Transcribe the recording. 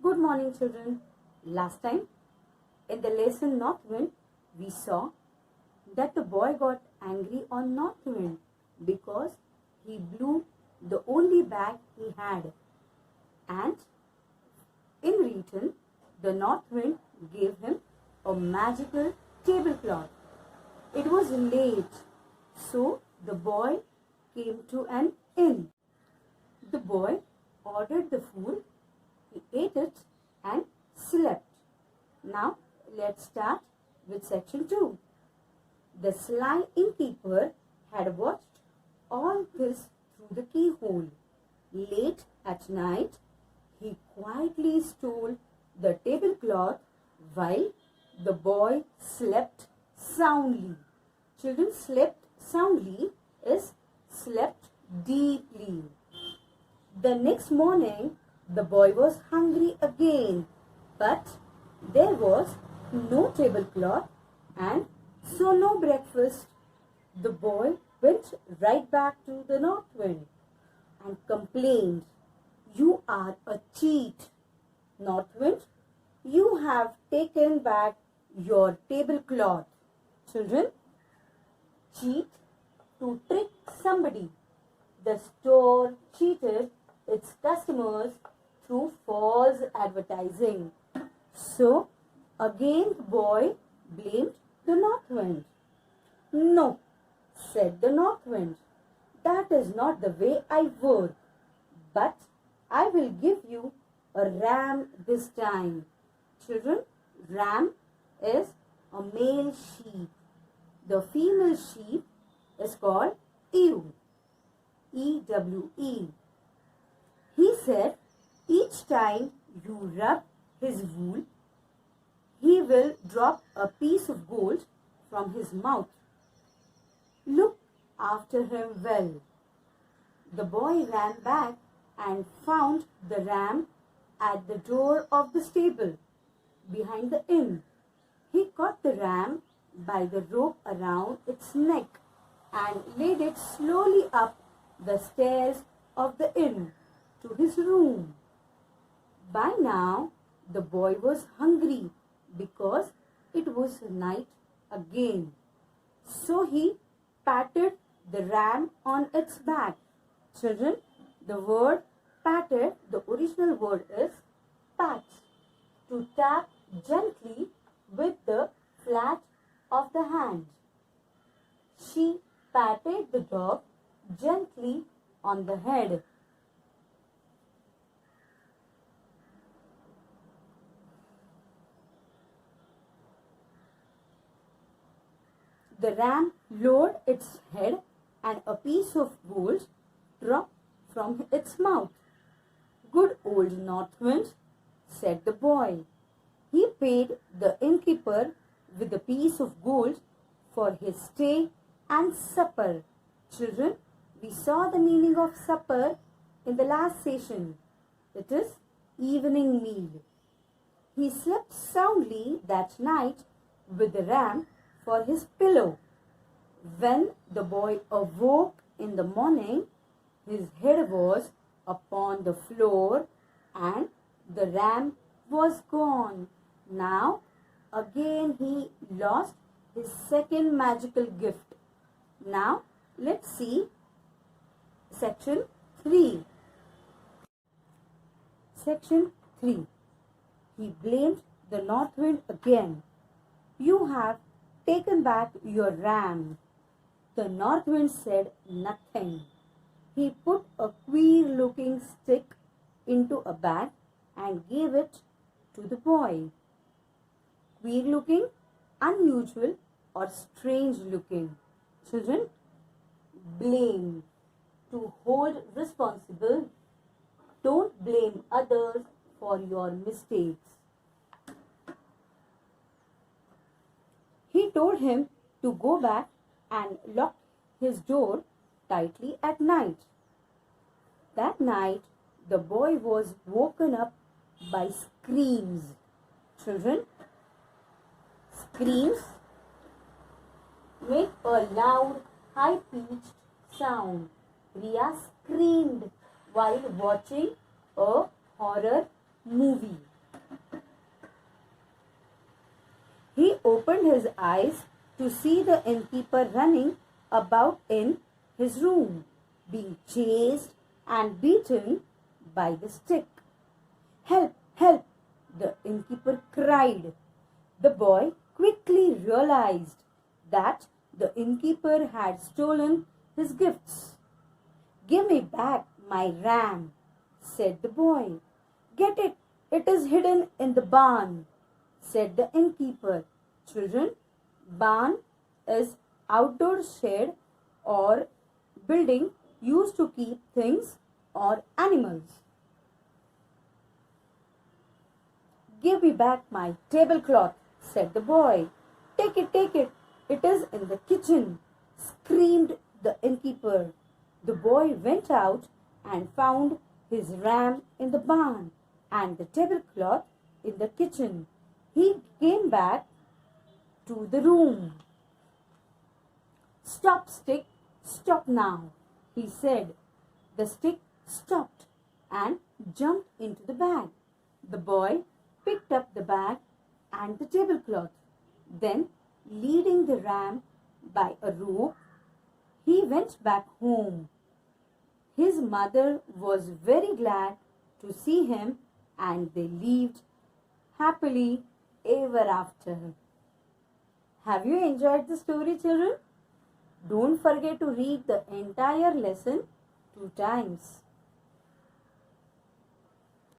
Good morning, children. Last time in the lesson North Wind, we saw that the boy got angry on North Wind because he blew the only bag he had, and in return the North Wind gave him a magical tablecloth. It was late, so the boy came to an inn. The boy ordered the food, he ate it and slept. Now let's start with section 2. The sly innkeeper had watched all this through the keyhole. Late at night, he quietly stole the tablecloth while the boy slept soundly. Children, slept soundly is slept deeply. The next morning, the boy was hungry again, but there was no tablecloth and so no breakfast. The boy went right back to the North Wind and complained, "You are a cheat. North Wind, you have taken back your tablecloth." Children, cheat, to trick somebody. The store cheated its customers through false advertising. So, again the boy blamed the North Wind. "No," said the North Wind, "that is not the way I work. But I will give you a ram this time." Children, ram is a male sheep. The female sheep is called ewe. E-W-E. He said, "Each time you rub his wool, he will drop a piece of gold from his mouth. Look after him well." The boy ran back and found the ram at the door of the stable behind the inn. He caught the ram by the rope around its neck and led it slowly up the stairs of the inn to his room. By now, the boy was hungry because it was night again. So he patted the ram on its back. Children, the word patted, the original word is pat, to tap gently with the flat of the hand. She patted the dog gently on the head. The ram lowered its head and a piece of gold dropped from its mouth. "Good old North Wind," said the boy. He paid the innkeeper with a piece of gold for his stay and supper. Children, we saw the meaning of supper in the last session. It is evening meal. He slept soundly that night with the ram for his pillow. When the boy awoke in the morning, his head was upon the floor and the ram was gone. Now, again he lost his second magical gift. Now, let's see section 3. Section 3. He blamed the North Wind again. "You have taken back your ram." The North Wind said nothing. He put a queer-looking stick into a bag and gave it to the boy. Queer-looking, unusual or strange-looking. Children, blame, to hold responsible. Don't blame others for your mistakes. He told him to go back and lock his door tightly at night. That night, the boy was woken up by screams. Children, screams make a loud, high-pitched sound. Priya screamed while watching a horror movie. opened his eyes to see the innkeeper running about in his room, being chased and beaten by the stick. "Help! Help!" the innkeeper cried. The boy quickly realized that the innkeeper had stolen his gifts. "Give me back my ram," said the boy. "Get it, it is hidden in the barn," said the innkeeper. Children, barn is outdoor shed or building used to keep things or animals. "Give me back my tablecloth," said the boy. Take it, it is in the kitchen," screamed the innkeeper. The boy went out and found his ram in the barn and the tablecloth in the kitchen. He came back to the room. "Stop, stick, stop now," he said. The stick stopped and jumped into the bag. The boy picked up the bag and the tablecloth. Then, leading the ram by a rope, he went back home. His mother was very glad to see him, and they lived happily ever after. Have you enjoyed the story, children? Don't forget to read the entire lesson 2 times.